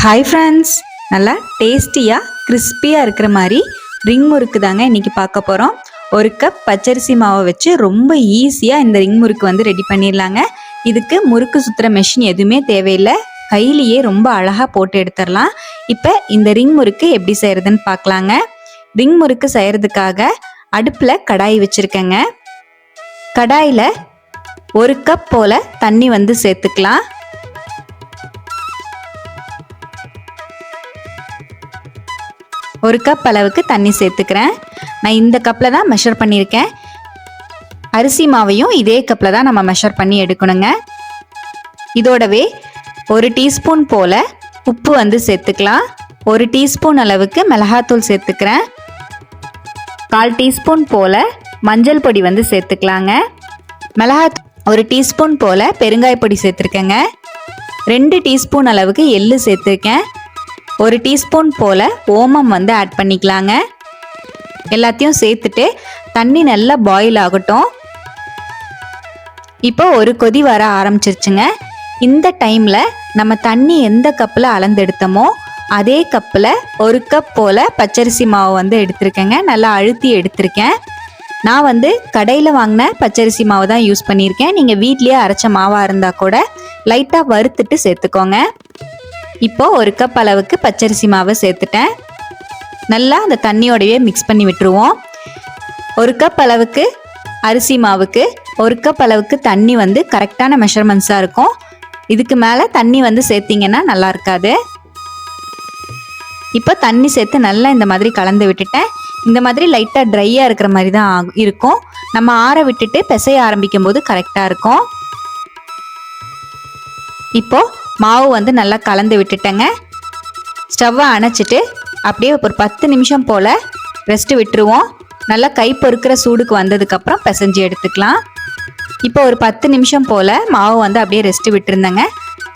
Hi friends, நல்லா டேஸ்டியாக கிறிஸ்பியாக இருக்கிற மாதிரி ரிங் முறுக்கு தாங்க இன்றைக்கி பார்க்க போகிறோம். ஒரு கப் பச்சரிசி மாவை வச்சு ரொம்ப ஈஸியாக இந்த ரிங் முறுக்கு வந்து ரெடி பண்ணிடலாங்க. இதுக்கு முறுக்கு சுற்றுற மெஷின் எதுவுமே தேவையில்லை, கையிலேயே ரொம்ப அழகாக போட்டு எடுத்துடலாம். இப்போ இந்த ரிங் முறுக்கு எப்படி செய்கிறதுன்னு பார்க்கலாங்க. ரிங் முறுக்கு செய்கிறதுக்காக அடுப்பில் கடாய் வச்சுருக்கேங்க. கடாயில் ஒரு கப் போல் தண்ணி வந்து சேர்த்துக்கலாம். ஒரு கப் அளவுக்கு தண்ணி சேர்த்துக்கிறேன். நான் இந்த கப்பில் தான் மெஷர் பண்ணியிருக்கேன். அரிசி மாவையும் இதே கப்பில் தான் நம்ம மெஷர் பண்ணி எடுக்கணுங்க. இதோடவே ஒரு டீஸ்பூன் போல் உப்பு வந்து சேர்த்துக்கலாம். ஒரு டீஸ்பூன் அளவுக்கு மிளகாத்தூள் சேர்த்துக்கிறேன். 1/4 டீஸ்பூன் போல் மஞ்சள் பொடி வந்து சேர்த்துக்கலாங்க. மிளகாத்தூள் ஒரு டீஸ்பூன் போல் பெருங்காய பொடி சேர்த்துருக்கேங்க. 2 டீஸ்பூன் அளவுக்கு எள்ளு சேர்த்துருக்கேன். ஒரு டீஸ்பூன் போல் ஓமம் வந்து ஆட் பண்ணிக்கலாங்க. எல்லாத்தையும் சேர்த்துட்டு தண்ணி நல்லா பாயில் ஆகட்டும். இப்போ ஒரு கொதி வர ஆரம்பிச்சிருச்சுங்க. இந்த டைமில் நம்ம தண்ணி எந்த கப்பில் அளந்தெடுத்தோமோ அதே கப்பில் ஒரு கப் போல் பச்சரிசி மாவு வந்து எடுத்திருக்கேங்க. நல்லா அழுத்தி எடுத்திருக்கேன். நான் வந்து கடையில் வாங்கின பச்சரிசி மாவு தான் யூஸ் பண்ணியிருக்கேன். நீங்கள் வீட்லேயே அரைச்ச மாவாக இருந்தால் கூட லைட்டாக வறுத்துட்டு சேர்த்துக்கோங்க. இப்போ ஒரு கப் அளவுக்கு பச்சரிசி மாவை சேர்த்துட்டேன். நல்லா அந்த தண்ணியோடவே மிக்ஸ் பண்ணி விட்டுருவோம். ஒரு கப் அளவுக்கு அரிசி மாவுக்கு ஒரு கப் அளவுக்கு தண்ணி வந்து கரெக்டான மெஷர்மெண்ட்ஸாக இருக்கும். இதுக்கு மேலே தண்ணி வந்து சேர்த்திங்கன்னா நல்லா இருக்காது. இப்போ தண்ணி சேர்த்து நல்லா இந்த மாதிரி கலந்து விட்டுட்டேன். இந்த மாதிரி லைட்டாக ட்ரையாக இருக்கிற மாதிரி தான் இருக்கும். நம்ம ஆற விட்டுட்டு பிசைய ஆரம்பிக்கும் போது கரெக்டாக இருக்கும். இப்போது மாவு வந்து நல்லா கலந்து விட்டுட்டேங்க. ஸ்டவ்வை அணைச்சிட்டு அப்படியே ஒரு 10 நிமிஷம் போல் ரெஸ்ட்டு விட்டுருவோம். நல்லா கை பொறுக்கிற சூடுக்கு வந்ததுக்கப்புறம் பிசைஞ்சு எடுத்துக்கலாம். இப்போ ஒரு 10 நிமிஷம் போல் மாவு வந்து அப்படியே ரெஸ்ட்டு விட்டுருந்தேங்க.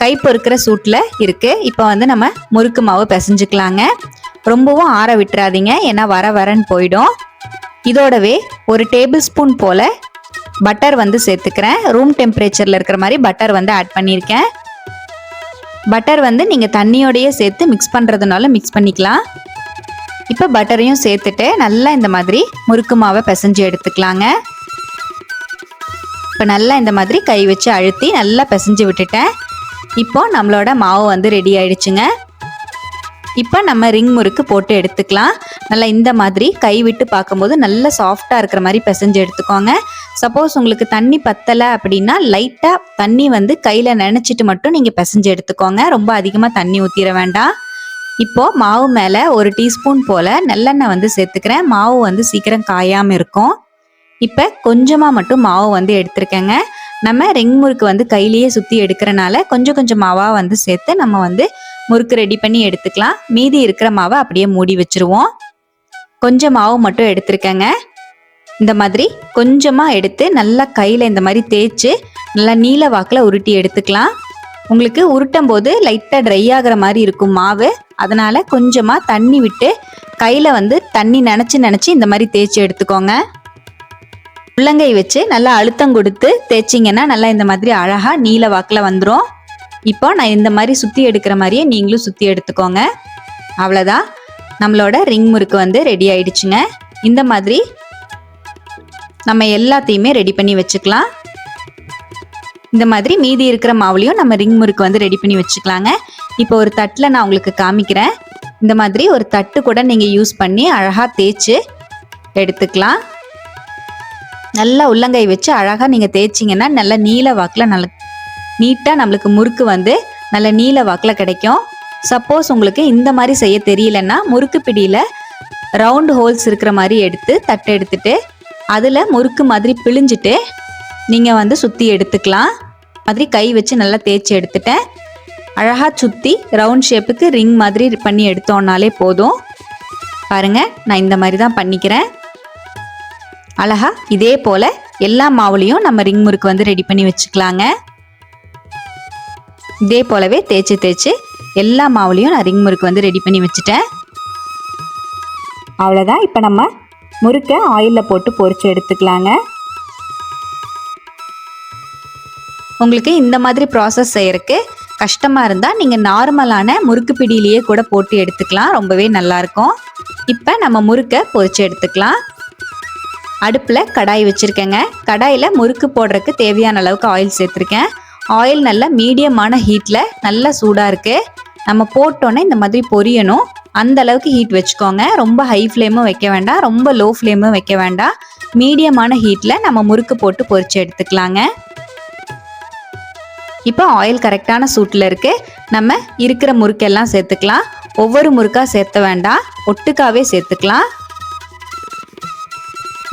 கை பொறுக்கிற சூட்டில் இருக்குது. இப்போ வந்து நம்ம முறுக்கு மாவு பிசைஞ்சுக்கலாங்க. ரொம்பவும் ஆற விட்டுறாதீங்க, ஏன்னா வரன்னு போயிடும். இதோடவே ஒரு டேபிள் ஸ்பூன் போல் பட்டர் வந்து சேர்த்துக்கிறேன். ரூம் டெம்பரேச்சரில் இருக்கிற மாதிரி பட்டர் வந்து ஆட் பண்ணியிருக்கேன். பட்டர் வந்து நீங்கள் தண்ணியோடையே சேர்த்து மிக்ஸ் பண்ணுறதுனால மிக்ஸ் பண்ணிக்கலாம். இப்போ பட்டரையும் சேர்த்துட்டு நல்லா இந்த மாதிரி முறுக்கு மாவை பிசைஞ்சு எடுத்துக்கலாங்க. இப்போ நல்லா இந்த மாதிரி கை வச்சு அழுத்தி நல்லா பிசைஞ்சு விட்டுட்டேன். இப்போ நம்மளோட மாவு வந்து ரெடி ஆயிடுச்சுங்க. இப்போ நம்ம ரிங் முறுக்கு போட்டு எடுத்துக்கலாம். நல்லா இந்த மாதிரி கை விட்டு பார்க்கும்போது நல்லா சாஃப்டாக இருக்கிற மாதிரி பிசைஞ்சு எடுத்துக்கோங்க. சப்போஸ் உங்களுக்கு தண்ணி பத்தலை அப்படின்னா லைட்டாக தண்ணி வந்து கையில் நினச்சிட்டு மட்டும் நீங்கள் பிசைஞ்சு எடுத்துக்கோங்க. ரொம்ப அதிகமாக தண்ணி ஊற்றிட வேண்டாம். இப்போது மாவு மேலே ஒரு டீஸ்பூன் போல் நல்லெண்ணெய் வந்து சேர்த்துக்கிறேன். மாவு வந்து சீக்கிரம் காயாமல் இருக்கும். இப்போ கொஞ்சமாக மட்டும் மாவு வந்து எடுத்துருக்கேங்க. நம்ம ரிங் முறுக்கு வந்து கையிலேயே சுற்றி எடுக்கிறனால கொஞ்சம் கொஞ்சம் மாவாக வந்து சேர்த்து நம்ம வந்து முறுக்கு ரெடி பண்ணி எடுத்துக்கலாம். மீதி இருக்கிற மாவை அப்படியே மூடி வச்சுருவோம். கொஞ்சம் மாவு மட்டும் எடுத்துருக்கேங்க. இந்த மாதிரி கொஞ்சமாக எடுத்து நல்லா கையில் இந்த மாதிரி தேய்ச்சி நல்லா நீல வாக்கில் உருட்டி எடுத்துக்கலாம். உங்களுக்கு உருட்டும் போது லைட்டாக ட்ரை ஆகிற மாதிரி இருக்கும் மாவு. அதனால் கொஞ்சமாக தண்ணி விட்டு கையில் வந்து தண்ணி நினச்சி இந்த மாதிரி தேய்ச்சி எடுத்துக்கோங்க. உள்ளங்கை வச்சு நல்லா அழுத்தம் கொடுத்து தேய்ச்சிங்கன்னா நல்லா இந்த மாதிரி அழகாக நீல வாக்கில் வந்துடும். இப்போ நான் இந்த மாதிரி சுற்றி எடுக்கிற மாதிரியே நீங்களும் சுற்றி எடுத்துக்கோங்க. அவ்வளோதான், நம்மளோட ரிங் முறுக்கு வந்து ரெடி ஆயிடுச்சுங்க. இந்த மாதிரி நம்ம எல்லாத்தையுமே ரெடி பண்ணி வச்சுக்கலாம். இந்த மாதிரி மீதி இருக்கிற மாவுலையும் நம்ம ரிங் முறுக்கு வந்து ரெடி பண்ணி வச்சுக்கலாங்க. இப்போ ஒரு தட்டில் நான் உங்களுக்கு காமிக்கிறேன். இந்த மாதிரி ஒரு தட்டு கூட நீங்கள் யூஸ் பண்ணி அழகாக தேய்ச்சி எடுத்துக்கலாம். நல்லா உள்ளங்கை வச்சு அழகாக நீங்கள் தேய்ச்சிங்கன்னா நல்லா நீல வாக்கில் நல்ல நீட்டாக நம்மளுக்கு முறுக்கு வந்து நல்ல நீல வாக்கில் கிடைக்கும். சப்போஸ் உங்களுக்கு இந்த மாதிரி செய்ய தெரியலன்னா முறுக்கு பிடியில் ரவுண்டு ஹோல்ஸ் இருக்கிற மாதிரி எடுத்து தட்டை எடுத்துட்டு அதில் முறுக்கு மாதிரி பிழிஞ்சிட்டு நீங்கள் வந்து சுற்றி எடுத்துக்கலாம். மாதிரி கை வச்சு நல்லா தேய்ச்சி எடுத்துட்டேன். அழகாக சுற்றி ரவுண்ட் ஷேப்புக்கு ரிங் மாதிரி பண்ணி எடுத்தோன்னாலே போதும். பாருங்கள், நான் இந்த மாதிரி தான் பண்ணிக்கிறேன். அழகாக இதே போல் எல்லா மாவுலையும் நம்ம ரிங் முறுக்கு வந்து ரெடி பண்ணி வச்சுக்கலாங்க. இதே போலவே தேய்ச்சி எல்லா மாவுலையும் நான் ரிங் முறுக்கு வந்து ரெடி பண்ணி வச்சுட்டேன். அவ்வளோதான். இப்போ நம்ம முறுக்கை ஆயிலில் போட்டு பொரிச்சு எடுத்துக்கலாங்க. உங்களுக்கு இந்த மாதிரி ப்ராசஸ் செய்யறதுக்கு கஷ்டமாக இருந்தால் நீங்கள் நார்மலான முறுக்கு பிடியிலேயே கூட போட்டு எடுத்துக்கலாம், ரொம்பவே நல்லாயிருக்கும். இப்போ நம்ம முறுக்கை பொரிச்சு எடுத்துக்கலாம். அடுப்பில் கடாய் வச்சுருக்கேங்க. கடாயில் முறுக்கு போடுறதுக்கு தேவையான அளவுக்கு ஆயில் சேர்த்துருக்கேன். ஆயில் நல்லா மீடியமான ஹீட்டில் நல்லா சூடாக இருக்குது. நம்ம போட்டோன்னே இந்த மாதிரி பொரியணும், அந்த அளவுக்கு ஹீட் வச்சுக்கோங்க. ரொம்ப ஹை ஃப்ளேமும் வைக்க வேண்டாம், ரொம்ப லோ ஃப்ளேமும் வைக்க வேண்டாம். மீடியமான ஹீட்டில் நம்ம முறுக்கு போட்டு பொரிச்சு எடுத்துக்கலாங்க. இப்போ ஆயில் கரெக்டான சூட்டில் இருக்குது. நம்ம இருக்கிற முறுக்கெல்லாம் சேர்த்துக்கலாம். ஒவ்வொரு முறுக்காக சேர்த்த வேண்டாம், ஒட்டுக்காவே சேர்த்துக்கலாம்.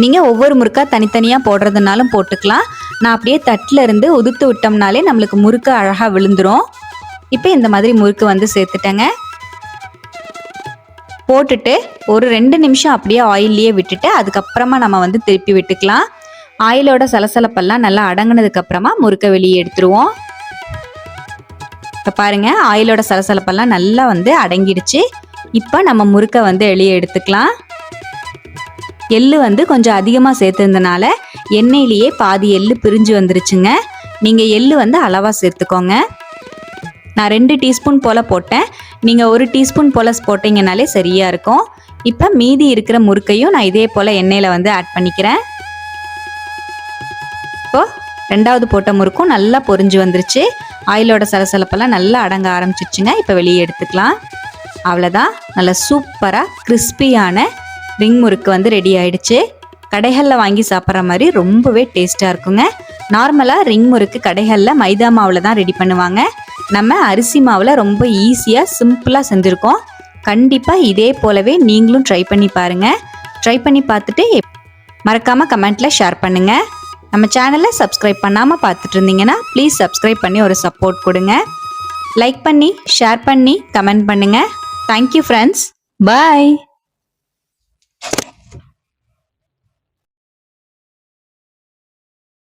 நீங்கள் ஒவ்வொரு முறுக்கா தனித்தனியாக போடுறதுனாலும் போட்டுக்கலாம். நான் அப்படியே தட்டில் இருந்து உதுத்து விட்டோம்னாலே நம்மளுக்கு முறுக்கு அழகாக விழுந்துடும். இப்போ இந்த மாதிரி முறுக்கு வந்து சேர்த்துட்டேங்க. போட்டுட்டு ஒரு 2 நிமிஷம் அப்படியே ஆயிலையே விட்டுட்டு அதுக்கப்புறமா நம்ம வந்து திருப்பி விட்டுக்கலாம். ஆயிலோட சலசலப்பெல்லாம் நல்லா அடங்கினதுக்கப்புறமா முறுக்கை வெளியே எடுத்துருவோம். இப்போ பாருங்கள், ஆயிலோட சலசலப்பெல்லாம் நல்லா வந்து அடங்கிடுச்சு. இப்போ நம்ம முறுக்கை வந்து வெளியே எடுத்துக்கலாம். எள்ளு வந்து கொஞ்சம் அதிகமாக சேர்த்துருந்தனால எண்ணெயிலேயே பாதி எள்ளு பிரிஞ்சு வந்துருச்சுங்க. நீங்கள் எள்ளு வந்து அளவாக சேர்த்துக்கோங்க. நான் 2 டீஸ்பூன் போல் போட்டேன், நீங்கள் 1 டீஸ்பூன் போல் போட்டிங்கனாலே சரியாக இருக்கும். இப்போ மீதி இருக்கிற முறுக்கையும் நான் இதே போல் எண்ணெயில் வந்து ஆட் பண்ணிக்கிறேன். இப்போது 2வது போட்ட முறுக்கும் நல்லா பொரிஞ்சு வந்துருச்சு. ஆயிலோட சலசலப்பெல்லாம் நல்லா அடங்க ஆரம்பிச்சிருச்சுங்க. இப்போ வெளியே எடுத்துக்கலாம். அவ்வளோதான், நல்லா சூப்பராக கிறிஸ்பியான ரிங் முறுக்கு வந்து ரெடி ஆயிடுச்சு. கடைகளில் வாங்கி சாப்பிட்ற மாதிரி ரொம்பவே டேஸ்ட்டாக இருக்குங்க. நார்மலாக ரிங் முறுக்கு கடைகளில் மைதா மாவில் தான் ரெடி பண்ணுவாங்க. நம்ம அரிசி மாவில் ரொம்ப ஈஸியாக சிம்பிளாக செஞ்சுருக்கோம். கண்டிப்பாக இதே போலவே நீங்களும் ட்ரை பண்ணி பாருங்கள். ட்ரை பண்ணி பார்த்துட்டு மறக்காமல் கமெண்ட்டில் ஷேர் பண்ணுங்கள். நம்ம சேனலை சப்ஸ்கிரைப் பண்ணாமல் பார்த்துட்டு இருந்தீங்கன்னா ப்ளீஸ் சப்ஸ்கிரைப் பண்ணி ஒரு சப்போர்ட் கொடுங்க. லைக் பண்ணி ஷேர் பண்ணி கமெண்ட் பண்ணுங்கள். Thank you friends. பாய்.